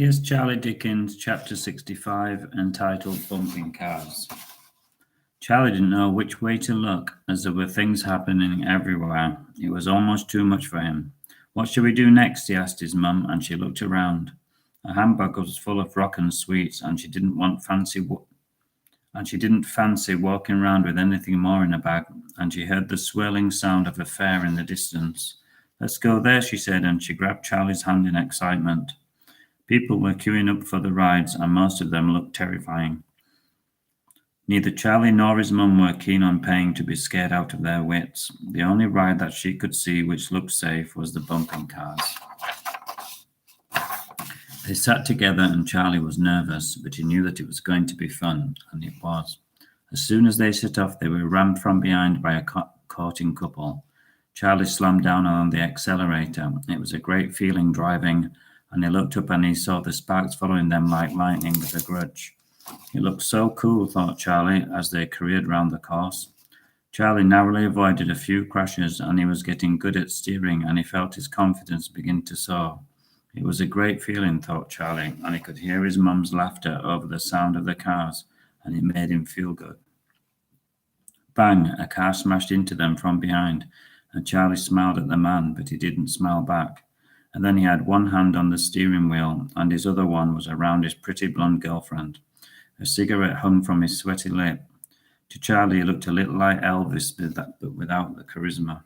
Here's Charlie Dickens, chapter 65, entitled Bumping Cars. Charlie didn't know which way to look, as there were things happening everywhere. It was almost too much for him. What shall we do next? He asked his mum, and she looked around. Her handbag was full of rotten sweets, and she didn't fancy walking round with anything more in her bag, and she heard the swirling sound of a fair in the distance. Let's go there, she said, and she grabbed Charlie's hand in excitement. People were queuing up for the rides, and most of them looked terrifying. Neither Charlie nor his mum were keen on paying to be scared out of their wits. The only ride that she could see which looked safe was the bumping cars. They sat together, and Charlie was nervous, but he knew that it was going to be fun, and it was. As soon as they set off, they were rammed from behind by a courting couple. Charlie slammed down on the accelerator. It was a great feeling driving, and he looked up and he saw the sparks following them like lightning with a grudge. It looked so cool, thought Charlie, as they careered round the course. Charlie narrowly avoided a few crashes, and he was getting good at steering, and he felt his confidence begin to soar. It was a great feeling, thought Charlie, and he could hear his mum's laughter over the sound of the cars, and it made him feel good. Bang! A car smashed into them from behind, and Charlie smiled at the man, but he didn't smile back. And then he had one hand on the steering wheel, and his other one was around his pretty blonde girlfriend. A cigarette hung from his sweaty lip. To Charlie, he looked a little like Elvis, but without the charisma.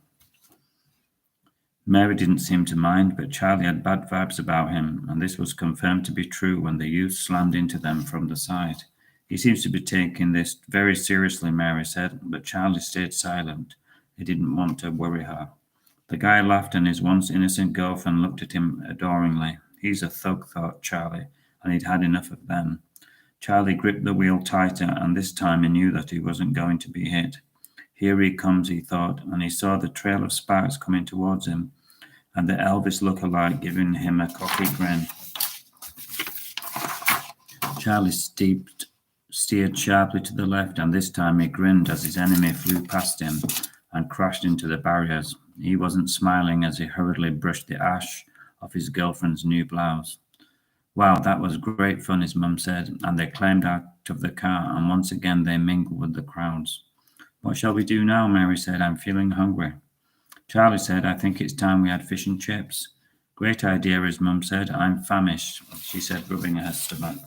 Mary didn't seem to mind, but Charlie had bad vibes about him, and this was confirmed to be true when the youth slammed into them from the side. He seems to be taking this very seriously, Mary said, but Charlie stayed silent. He didn't want to worry her. The guy laughed, and his once innocent girlfriend looked at him adoringly. He's a thug, thought Charlie, and he'd had enough of them. Charlie gripped the wheel tighter, and this time he knew that he wasn't going to be hit. Here he comes, he thought, and he saw the trail of sparks coming towards him, and the Elvis look-alike giving him a cocky grin. Charlie steered sharply to the left, and this time he grinned as his enemy flew past him and crashed into the barriers. He wasn't smiling as he hurriedly brushed the ash off his girlfriend's new blouse. Wow, that was great fun, his mum said, and they climbed out of the car, and once again they mingled with the crowds. What shall we do now? Mary said. I'm feeling hungry. Charlie said, I think it's time we had fish and chips. Great idea, his mum said. I'm famished, she said, rubbing her stomach.